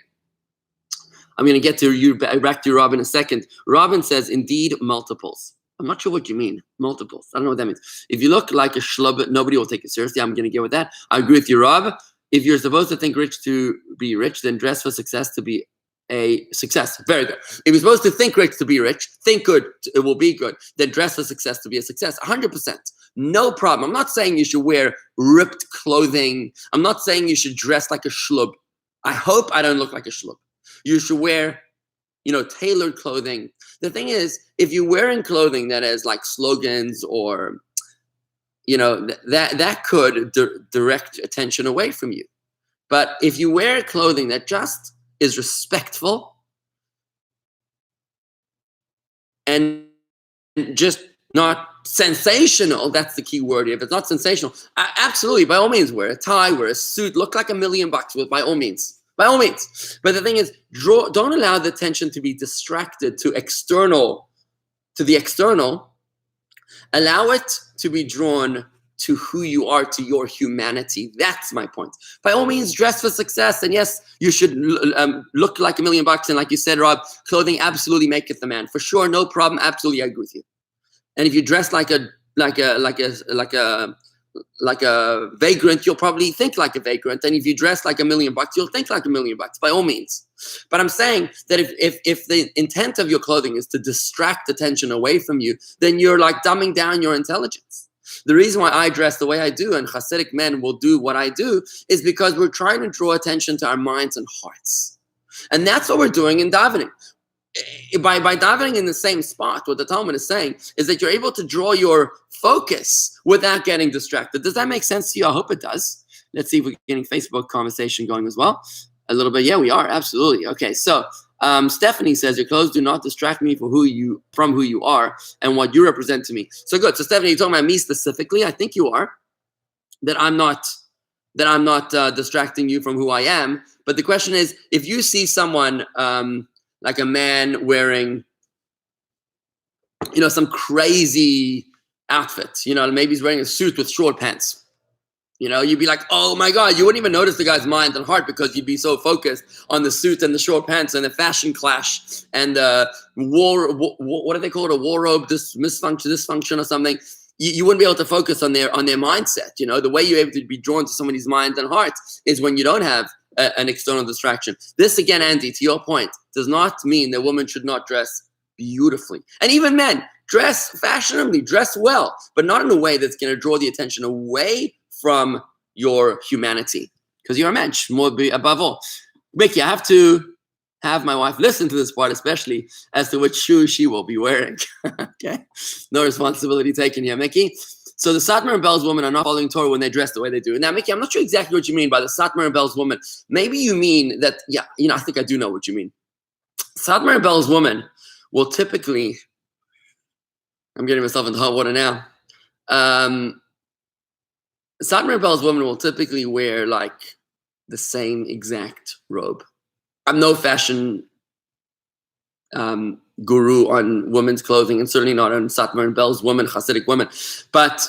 I'm going to get to you back to Rob in a second. Robin says, indeed, multiples. I'm not sure what you mean, multiples. I don't know what that means. If you look like a schlub, nobody will take it seriously. I'm going to get with that. I agree with you, Rob. If you're supposed to think rich to be rich, then dress for success to be a success. Very good. If you're supposed to think rich to be rich, think good, it will be good, then dress for success to be a success. 100%. No problem. I'm not saying you should wear ripped clothing. I'm not saying you should dress like a schlub. I hope I don't look like a schlub. You should wear, tailored clothing. The thing is, if you're wearing clothing that has like slogans or, that could direct attention away from you. But if you wear clothing that just is respectful and just not sensational, that's the key word here. If it's not sensational, absolutely, by all means, wear a tie, wear a suit, look like $1 million with, by all means. By all means. But the thing is, don't allow the attention to be distracted to the external. Allow it to be drawn to who you are, to your humanity. That's my point. By all means, dress for success. And yes, you should look like $1 million. And like you said, Rob, clothing absolutely maketh the man. For sure, no problem. Absolutely, I agree with you. And if you dress like a vagrant, you'll probably think like a vagrant. And if you dress like $1 million, you'll think like $1 million, by all means. But I'm saying that if the intent of your clothing is to distract attention away from you, then you're like dumbing down your intelligence. The reason why I dress the way I do and Chassidic men will do what I do is because we're trying to draw attention to our minds and hearts. And that's what we're doing in davening. By davening in the same spot, what the Talmud is saying is that you're able to draw your focus without getting distracted. Does that make sense to you? I hope it does. Let's see if we're getting Facebook conversation going as well. A little bit. Yeah, we are. Absolutely. Okay, so Stephanie says, your clothes do not distract me from who you are and what you represent to me. So good. So Stephanie, you're talking about me specifically. I think you are. That I'm not distracting you from who I am. But the question is, if you see someone like a man wearing, some crazy outfit, maybe he's wearing a suit with short pants. You'd be like, oh my God, you wouldn't even notice the guy's mind and heart because you'd be so focused on the suit and the short pants and the fashion clash and what do they call it? A wardrobe dysfunction or something. You wouldn't be able to focus on their mindset. The way you're able to be drawn to somebody's mind and heart is when you don't have an external distraction. This again, Andy, to your point, does not mean that women should not dress beautifully. And even men, dress fashionably, dress well, but not in a way that's going to draw the attention away from your humanity, because you're a mensch, more above all. Mickey, I have to have my wife listen to this part, especially as to which shoe she will be wearing. Okay, no responsibility taken here, Mickey. So the Satmar and Belz women are not following Torah when they dress the way they do. Now, Mickey, I'm not sure exactly what you mean by the Satmar and Belz woman. Maybe you mean that, I think I do know what you mean. Satmar and Belz woman will typically, I'm getting myself into hot water now. Satmar and Belz woman will typically wear like the same exact robe. I'm no fashion guru on women's clothing, and certainly not on Satmar and Belz women, Chassidic women. But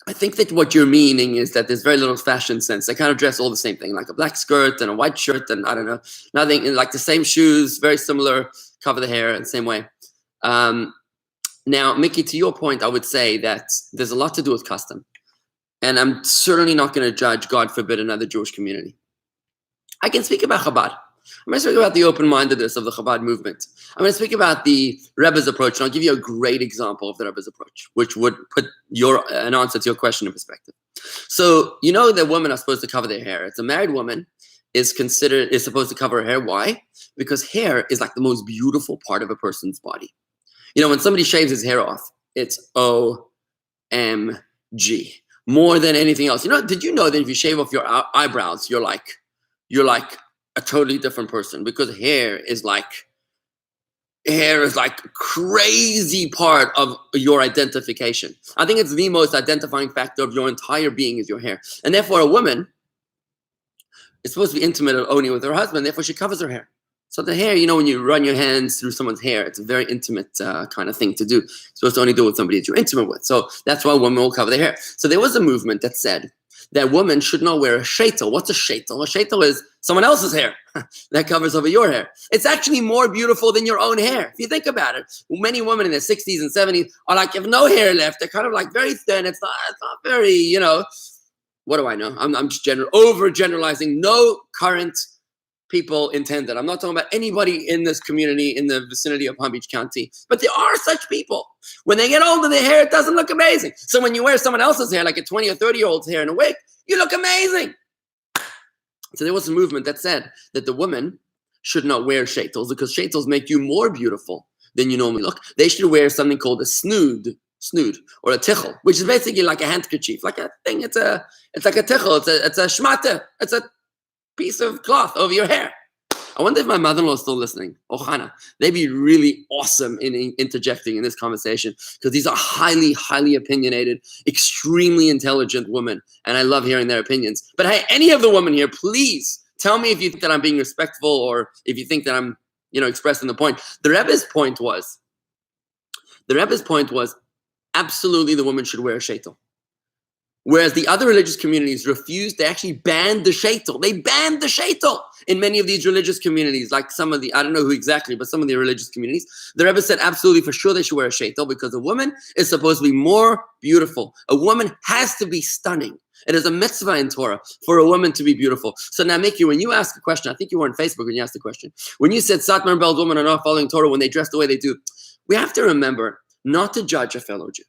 I think that what you're meaning is that there's very little fashion sense. They kind of dress all the same thing, like a black skirt and a white shirt and I don't know, nothing, and like the same shoes, very similar, cover the hair in the same way. Now, Mickey, to your point, I would say that there's a lot to do with custom. And I'm certainly not going to judge, God forbid, another Jewish community. I can speak about Chabad. I'm going to speak about the open-mindedness of the Chabad movement. I'm going to speak about the Rebbe's approach, and I'll give you a great example of the Rebbe's approach, which would put an answer to your question in perspective. So, that women are supposed to cover their hair. It's a married woman is supposed to cover her hair. Why? Because hair is like the most beautiful part of a person's body. When somebody shaves his hair off, it's OMG. More than anything else. Did you know that if you shave off your eyebrows, you're like a totally different person, because hair is like crazy part of your identification. I think it's the most identifying factor of your entire being is your hair. And therefore a woman is supposed to be intimate only with her husband, therefore she covers her hair. So the hair, when you run your hands through someone's hair, it's a very intimate kind of thing to do. You're supposed to only do it with somebody that you're intimate with. So that's why women will cover their hair. So there was a movement that said that women should not wear a sheitel. What's a sheitel? A sheitel is someone else's hair that covers over your hair. It's actually more beautiful than your own hair. If you think about it, many women in their 60s and 70s are like, have no hair left. They're kind of like very thin. It's not very, what do I know? I'm just overgeneralizing. No current people intended. I'm not talking about anybody in this community in the vicinity of Palm Beach County, but there are such people. When they get older, their hair doesn't look amazing. So when you wear someone else's hair, like a 20 or 30-year-old's hair in a wig, you look amazing. So there was a movement that said that the women should not wear sheitels because sheitels make you more beautiful than you normally look. They should wear something called a snood, or a tichel, which is basically like a handkerchief, like a thing. It's like a tichel. It's a shmata. It's a piece of cloth over your hair. I wonder if my mother-in-law is still listening. Oh, Hannah, they'd be really awesome in interjecting in this conversation because these are highly, highly opinionated, extremely intelligent women, and I love hearing their opinions. But hey, any of the women here, please tell me if you think that I'm being respectful or if you think that I'm, expressing the point. The Rebbe's point was absolutely the woman should wear a sheitel. Whereas the other religious communities refused, they actually banned the sheitel. They banned the sheitel in many of these religious communities, like some of the, I don't know who exactly, but some of the religious communities. The Rebbe said absolutely for sure they should wear a sheitel because a woman is supposed to be more beautiful. A woman has to be stunning. It is a mitzvah in Torah for a woman to be beautiful. So now, Mickey, when you ask a question, I think you were on Facebook when you asked the question. When you said Satmar and Belt women are not following Torah when they dress the way they do, we have to remember not to judge a fellow Jew.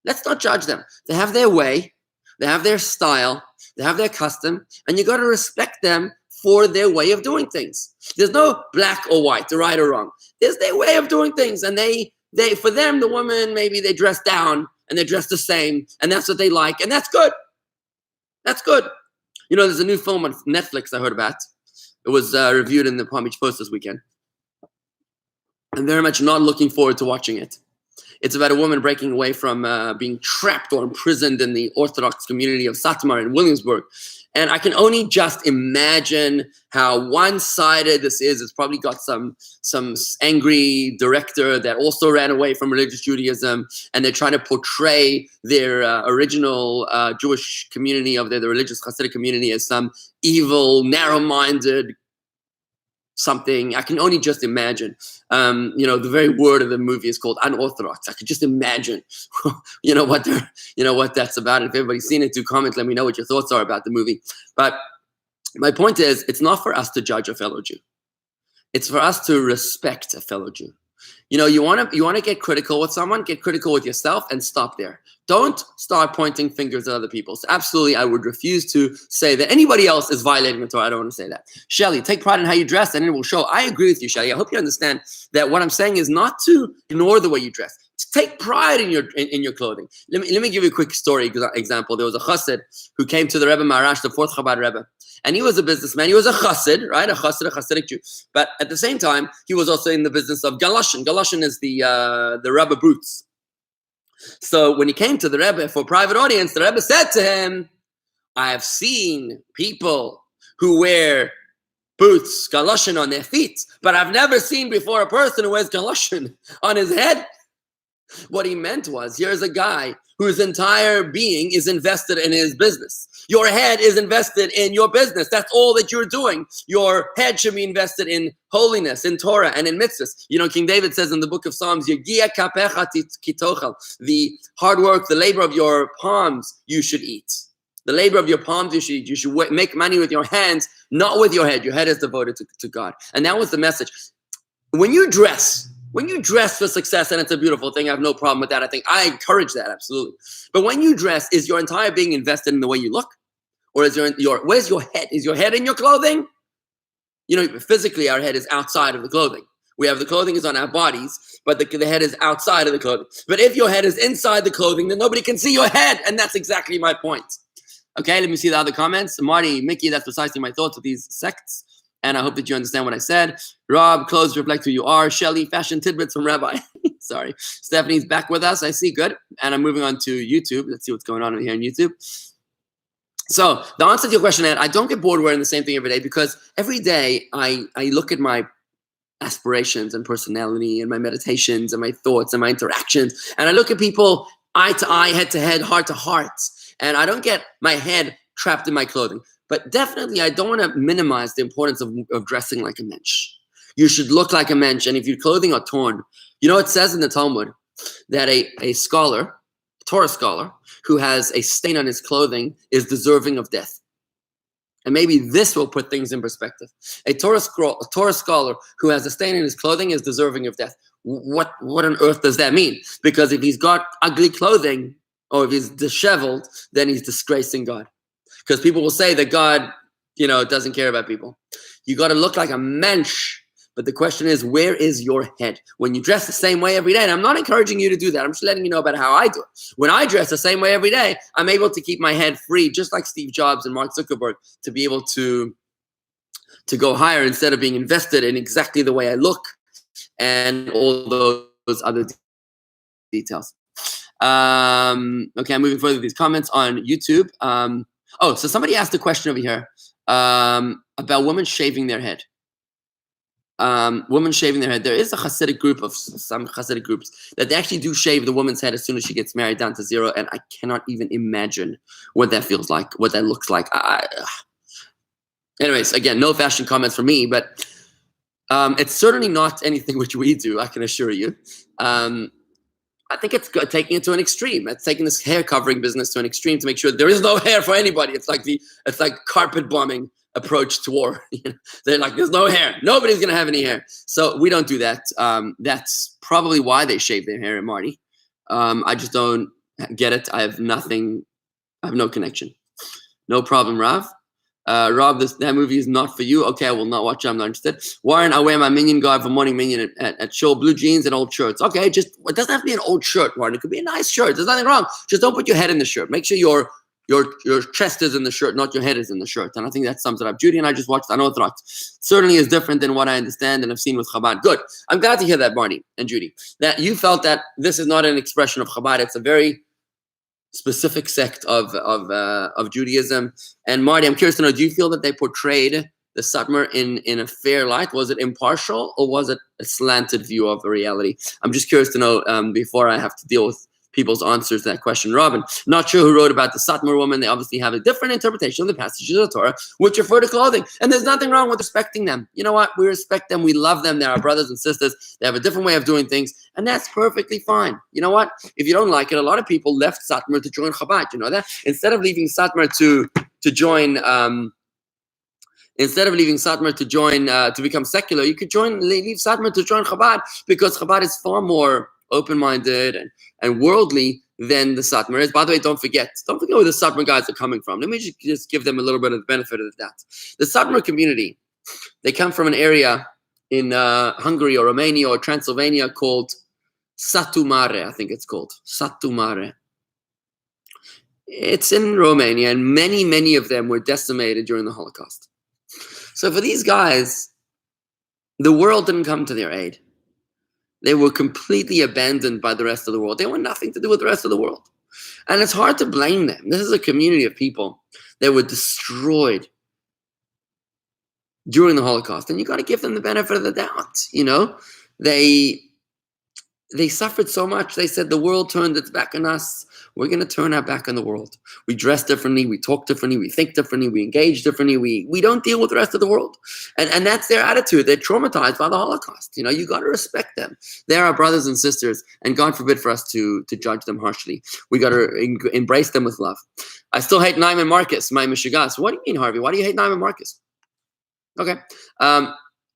Let's not judge them. They have their way. They have their style, they have their custom, and you got to respect them for their way of doing things. There's no black or white, right or wrong. There's their way of doing things, and they for them, the woman, maybe they dress down and they dress the same, and that's what they like, and that's good. That's good. There's a new film on Netflix I heard about. It was reviewed in the Palm Beach Post this weekend. I'm very much not looking forward to watching it. It's about a woman breaking away from being trapped or imprisoned in the Orthodox community of Satmar in Williamsburg. And I can only just imagine how one-sided this is. It's probably got some angry director that also ran away from religious Judaism, and they're trying to portray their original Jewish community of the religious Chassidic community as some evil, narrow-minded something. I can only just imagine. The very word of the movie is called unorthodox. I could just imagine, what that's about. If everybody's seen it, do comment. Let me know what your thoughts are about the movie. But my point is, it's not for us to judge a fellow Jew. It's for us to respect a fellow Jew. You want to get critical with someone, get critical with yourself and stop there. Don't start pointing fingers at other people. So absolutely, I would refuse to say that anybody else is violating the Torah. I don't want to say that. Shelly, take pride in how you dress and it will show. I agree with you, Shelly. I hope you understand that what I'm saying is not to ignore the way you dress. Take pride in your clothing. Let me give you a quick story example. There was a chassid who came to the Rebbe Maharash, the fourth Chabad Rebbe. And he was a businessman. He was a chassid, right? A Chassidic Jew. But at the same time, he was also in the business of galoshin. Galoshin is the rubber boots. So when he came to the Rebbe for a private audience, the Rebbe said to him, I have seen people who wear boots, galoshin on their feet, but I've never seen before a person who wears galoshin on his head. What he meant was, here's a guy whose entire being is invested in his business. Your head is invested in your business. That's all that you're doing. Your head should be invested in holiness, in Torah, and in mitzvahs. King David says in the book of Psalms, the hard work, the labor of your palms, you should eat. The labor of your palms, you should eat. You should make money with your hands, not with your head. Your head is devoted to God. And that was the message. When you dress for success, and it's a beautiful thing, I have no problem with that. I encourage that, absolutely. But when you dress, is your entire being invested in the way you look? Or is where's your head? Is your head in your clothing? Physically, our head is outside of the clothing. The clothing is on our bodies, but the head is outside of the clothing. But if your head is inside the clothing, then nobody can see your head. And that's exactly my point. Okay, let me see the other comments. Marty, Mickey, that's precisely my thoughts of these sects. And I hope that you understand what I said. Rob, clothes reflect who you are. Shelly, fashion tidbits from Rabbi. Sorry. Stephanie's back with us. I see. Good. And I'm moving on to YouTube. Let's see what's going on over here on YouTube. So the answer to your question, Ed, I don't get bored wearing the same thing every day because every day I look at my aspirations and personality and my meditations and my thoughts and my interactions. And I look at people eye to eye, head to head, heart to heart. And I don't get my head trapped in my clothing. But definitely, I don't want to minimize the importance of dressing like a mensch. You should look like a mensch. And if your clothing are torn, it says in the Talmud that a scholar, a Torah scholar, who has a stain on his clothing is deserving of death. And maybe this will put things in perspective. A Torah scholar who has a stain in his clothing is deserving of death. What on earth does that mean? Because if he's got ugly clothing or if he's disheveled, then he's disgracing God. Because people will say that God, doesn't care about people. You got to look like a mensch. But the question is, where is your head? When you dress the same way every day, and I'm not encouraging you to do that. I'm just letting you know about how I do it. When I dress the same way every day, I'm able to keep my head free, just like Steve Jobs and Mark Zuckerberg, to be able to go higher instead of being invested in exactly the way I look and all those other details. Okay, I'm moving further with these comments on YouTube. So somebody asked a question over here about women shaving their head. Women shaving their head. There is a Chassidic group of some Chassidic groups that they actually do shave the woman's head as soon as she gets married down to zero, and I cannot even imagine what that feels like, what that looks like. Anyways, again, no fashion comments from me, but it's certainly not anything which we do, I can assure you. I think it's taking it to an extreme. It's taking this hair covering business to an extreme to make sure there is no hair for anybody. It's like carpet bombing approach to war. They're like, there's no hair. Nobody's gonna have any hair. So we don't do that. That's probably why they shave their hair, Marty. I just don't get it. I have no connection. No problem, Rav. Rob, that movie is not for you. Okay, I will not watch it. I'm not interested. Warren, I wear my minion guard for morning minion at show, blue jeans and old shirts. Okay, it doesn't have to be an old shirt, Warren. It could be a nice shirt. There's nothing wrong. Just don't put your head in the shirt. Make sure your chest is in the shirt, not your head is in the shirt. And I think that sums it up. Judy and I just watched Anotrat. Certainly is different than what I understand and have seen with Chabad. Good. I'm glad to hear that, Barney and Judy, that you felt that this is not an expression of Chabad. It's a very specific sect of Judaism. And Marty, I'm curious to know, do you feel that they portrayed the Satmar in a fair light? Was it impartial or was it a slanted view of the reality? I'm just curious to know before I have to deal with people's answers to that question. Robin, not sure who wrote about the Satmar woman. They obviously have a different interpretation of the passages of the Torah, which refer to clothing. And there's nothing wrong with respecting them. You know what? We respect them. We love them. They're our brothers and sisters. They have a different way of doing things. And that's perfectly fine. You know what? If you don't like it, a lot of people left Satmar to join Chabad. You know that? Instead of leaving Satmar to join... Instead of leaving Satmar to join, to become secular, you could leave Satmar to join Chabad, because Chabad is far more open-minded and worldly than the Satmar is. By the way, don't forget where the Satmar guys are coming from. Let me just give them a little bit of the benefit of that. The Satmar community, they come from an area in Hungary or Romania or Transylvania called Satu Mare, I think it's called. Satu Mare. It's in Romania, and many, many of them were decimated during the Holocaust. So for these guys, the world didn't come to their aid. They were completely abandoned by the rest of the world. They want nothing to do with the rest of the world. And it's hard to blame them. This is a community of people that were destroyed during the Holocaust. And you got to give them the benefit of the doubt. You know, they suffered so much. They said the world turned its back on us. We're going to turn our back on the world. We dress differently. We talk differently. We think differently. We engage differently. We don't deal with the rest of the world. And that's their attitude. They're traumatized by the Holocaust. You know, you got to respect them. They're our brothers and sisters. And God forbid for us to judge them harshly. We got to embrace them with love. I still hate Neiman Marcus, my Mishigas. What do you mean, Harvey? Why do you hate Neiman Marcus? Okay.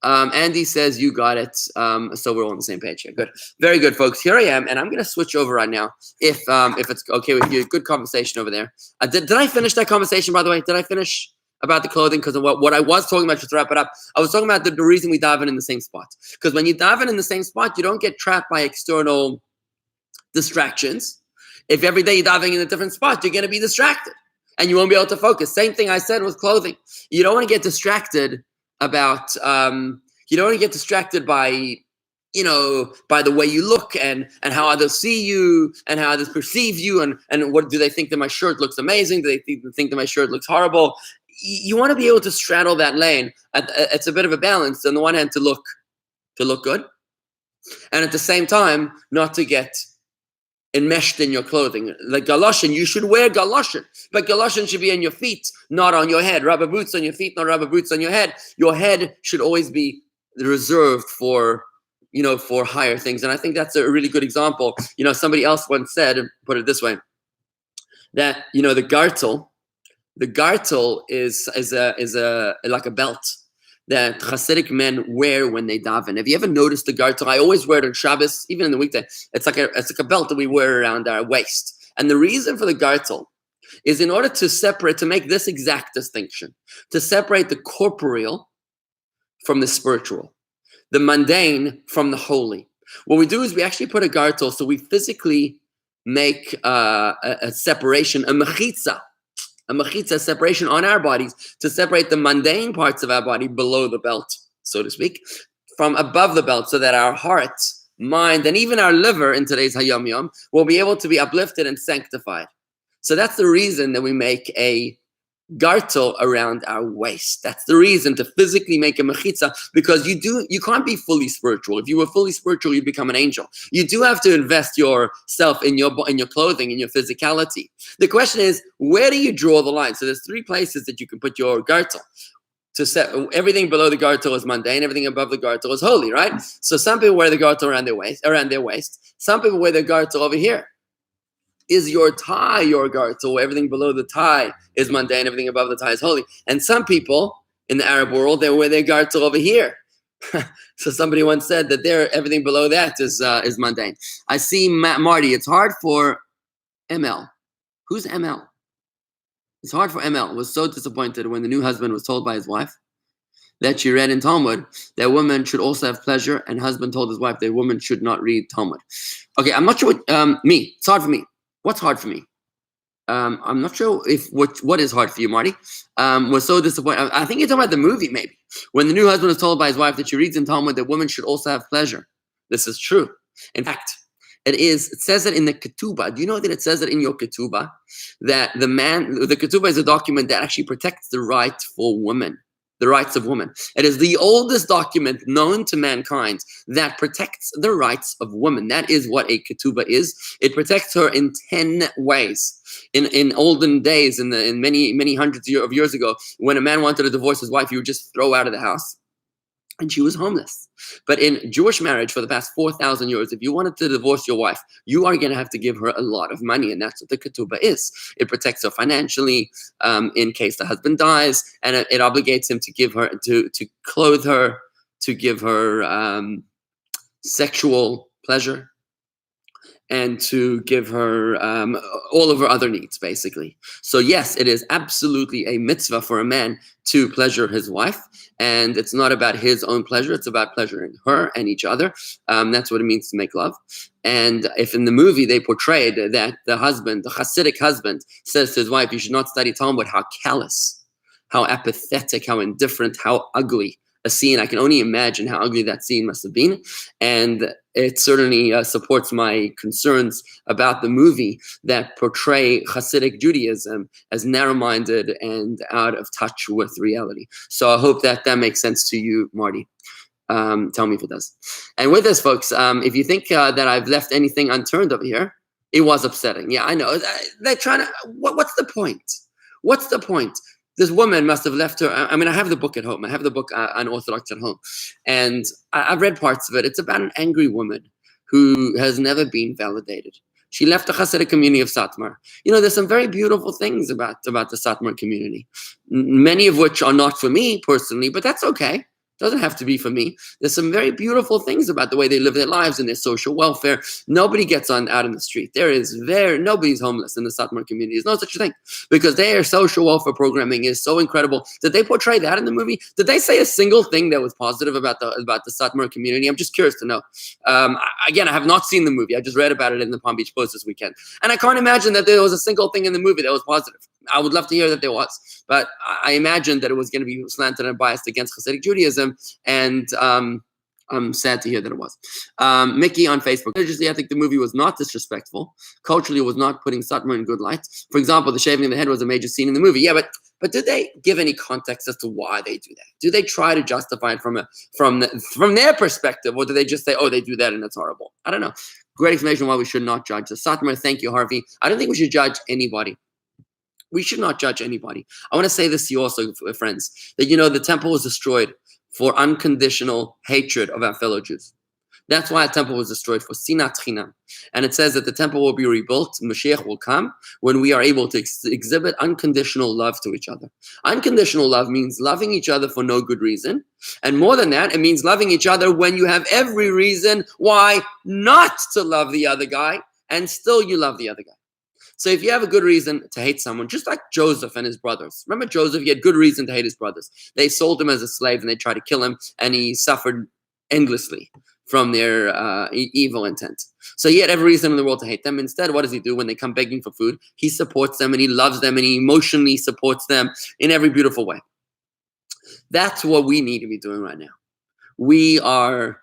Andy says you got it. So we're all on the same page here. Good. Very good, folks. Here I am, and I'm going to switch over right now. If it's okay with you. Good conversation over there. Did I finish that conversation, by the way? Did I finish about the clothing? Because what I was talking about, just to wrap it up, I was talking about the reason we dive in the same spot. Because when you dive in the same spot, you don't get trapped by external distractions. If every day you're diving in a different spot, you're going to be distracted. And you won't be able to focus. Same thing I said with clothing. You don't want to get distracted about you don't want to get distracted by by the way you look and how others see you and how others perceive you and what do they think that my shirt looks amazing, do they think that my shirt looks horrible. You want to be able to straddle that lane. It's a bit of a balance. On the one hand, to look to look good, and at the same time not to get enmeshed in your clothing. Like galoshin, you should wear galoshin, but galoshin should be on your feet, not on your head. Rubber boots on your feet, not rubber boots on your head. Your head should always be reserved for, for higher things. And I think that's a really good example. Somebody else once said, put it this way, that the gartel is like a belt that Chassidic men wear when they daven. Have you ever noticed the gartel? I always wear it on Shabbos, even in the weekday. It's like a belt that we wear around our waist. And the reason for the gartel is in order to make this exact distinction, to separate the corporeal from the spiritual, the mundane from the holy. What we do is we actually put a gartel, so we physically make a separation, a mechitza separation on our bodies to separate the mundane parts of our body below the belt, so to speak, from above the belt, so that our heart, mind, and even our liver in today's Hayom Yom will be able to be uplifted and sanctified. So that's the reason that we make a gartel around our waist. That's the reason to physically make a mechitza, because you can't be fully spiritual. If you were fully spiritual, you'd become an angel. You do have to invest yourself in your clothing, in your physicality. The question is, where do you draw the line? So there's 3 places that you can put your gartel. To set everything below the gartel is mundane, everything above the gartel is holy, right? So some people wear the gartel around their waist. Some people wear the gartel over here. Is your tie your gartel? Everything below the tie is mundane, everything above the tie is holy. And some people in the Arab world, they wear their gartel over here. So somebody once said that everything below that is mundane. I see Marty. It's hard for ML. Who's ML? It's hard for ML. Was so disappointed when the new husband was told by his wife that she read in Talmud that women should also have pleasure, and husband told his wife that women should not read Talmud. Okay, I'm not sure what me. It's hard for me. What's hard for me? I'm not sure what is hard for you, Marty. Was so disappointed. I think you're talking about the movie, maybe. When the new husband was told by his wife that she reads in Talmud that women should also have pleasure. This is true. In fact, it says it in the ketubah. Do you know that it says it in your ketubah? That the ketubah is a document that actually protects the right for women. The rights of women. It is the oldest document known to mankind that protects the rights of women. That is what a ketubah is. It protects her in 10 ways. In olden days, in many hundreds of years ago, when a man wanted to divorce his wife, he would just throw her out of the house, and she was homeless. But in Jewish marriage for the past 4,000 years, if you wanted to divorce your wife, you are going to have to give her a lot of money, and that's what the ketubah is. It protects her financially in case the husband dies, and it obligates him to give her, to clothe her, to give her sexual pleasure, and to give her all of her other needs, basically. So yes, it is absolutely a mitzvah for a man to pleasure his wife, and it's not about his own pleasure, it's about pleasuring her and each other. That's what it means to make love. And if in the movie they portrayed that the Chassidic husband, says to his wife, you should not study Talmud, how callous, how apathetic, how indifferent, how ugly a scene. I can only imagine how ugly that scene must have been. And it certainly supports my concerns about the movie that portray Chassidic Judaism as narrow-minded and out of touch with reality. So I hope that makes sense to you, Marty. Tell me if it does. And with this, folks, if you think that I've left anything unturned over here, it was upsetting. Yeah, I know. They're trying to, what's the point? What's the point? This woman must have left her. I mean, I have the book at home. I have the book Unorthodox at home. And I've read parts of it. It's about an angry woman who has never been validated. She left the Chassidic community of Satmar. There's some very beautiful things about the Satmar community, many of which are not for me personally, but that's okay. Doesn't have to be for me. There's some very beautiful things about the way they live their lives and their social welfare. Nobody gets out in the street. Nobody's homeless in the Satmar community. There's no such thing, because their social welfare programming is so incredible. Did they portray that in the movie? Did they say a single thing that was positive about the Satmar community? I'm just curious to know. Again, I have not seen the movie. I just read about it in the Palm Beach Post this weekend, and I can't imagine that there was a single thing in the movie that was positive. I would love to hear that there was, but I imagined that it was going to be slanted and biased against Chassidic Judaism, and I'm sad to hear that it was. Mickey on Facebook. Religiously, I think the movie was not disrespectful. Culturally, it was not putting Satmar in good light. For example, the shaving of the head was a major scene in the movie. Yeah, but But do they give any context as to why they do that? Do they try to justify it from their perspective, or do they just say, oh, they do that and it's horrible? I don't know. Great explanation why we should not judge the Satmar. Thank you, Harvey. I don't think we should judge anybody. We should not judge anybody. I want to say this to you also, friends, that the temple was destroyed for unconditional hatred of our fellow Jews. That's why a temple was destroyed, for sinat chinam. And it says that the temple will be rebuilt, Mashiach will come, when we are able to exhibit unconditional love to each other. Unconditional love means loving each other for no good reason. And more than that, it means loving each other when you have every reason why not to love the other guy, and still you love the other guy. So if you have a good reason to hate someone, just like Joseph and his brothers. Remember Joseph, he had good reason to hate his brothers. They sold him as a slave and they tried to kill him, and he suffered endlessly from their evil intent. So he had every reason in the world to hate them. Instead, what does he do when they come begging for food? He supports them and he loves them and he emotionally supports them in every beautiful way. That's what we need to be doing right now. We are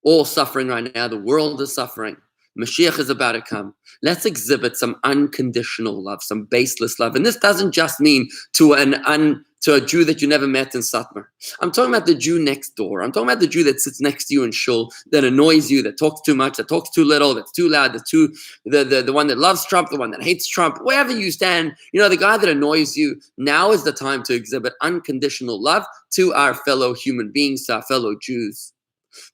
all suffering right now. The world is suffering. Mashiach is about to come. Let's exhibit some unconditional love, some baseless love. And this doesn't just mean to a Jew that you never met in Satmar. I'm talking about the Jew next door. I'm talking about the Jew that sits next to you in shul, that annoys you, that talks too much, that talks too little, that's too loud, the one that loves Trump, the one that hates Trump, wherever you stand, the guy that annoys you. Now is the time to exhibit unconditional love to our fellow human beings, to our fellow Jews,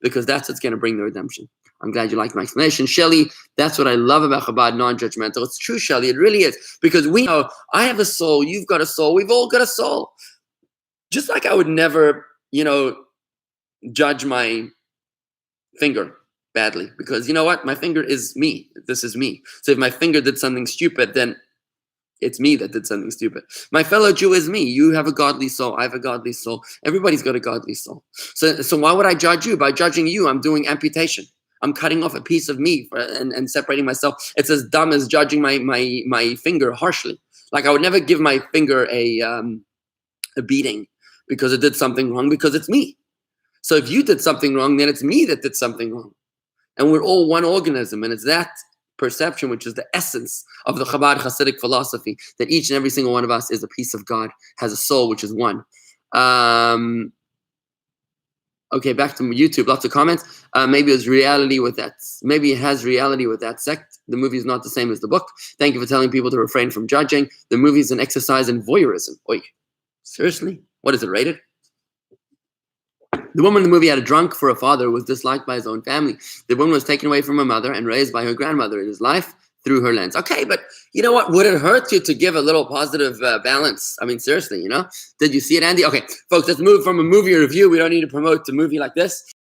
because that's what's going to bring the redemption. I'm glad you liked my explanation. Shelley, that's what I love about Chabad, non-judgmental. It's true, Shelley. It really is. Because we know I have a soul. You've got a soul. We've all got a soul. Just like I would never, judge my finger badly. Because you know what? My finger is me. This is me. So if my finger did something stupid, then it's me that did something stupid. My fellow Jew is me. You have a godly soul. I have a godly soul. Everybody's got a godly soul. So why would I judge you? By judging you, I'm doing amputation. I'm cutting off a piece of me and separating myself. It's as dumb as judging my finger harshly. Like I would never give my finger a beating because it did something wrong, because it's me. So if you did something wrong, then it's me that did something wrong. And we're all one organism. And it's that perception, which is the essence of the Chabad Chassidic philosophy, that each and every single one of us is a piece of God, has a soul, which is one. Okay, back to YouTube. Lots of comments. Maybe it's reality with that. Maybe it has reality with that sect. The movie is not the same as the book. Thank you for telling people to refrain from judging. The movie is an exercise in voyeurism. Oi, seriously? What is it rated? The woman in the movie had a drunk for a father who was disliked by his own family. The woman was taken away from her mother and raised by her grandmother in his life through her lens. Okay, but you know what? Would it hurt you to give a little positive balance? I mean, seriously, Did you see it, Andy? Okay, folks, let's move from a movie review. We don't need to promote a movie like this.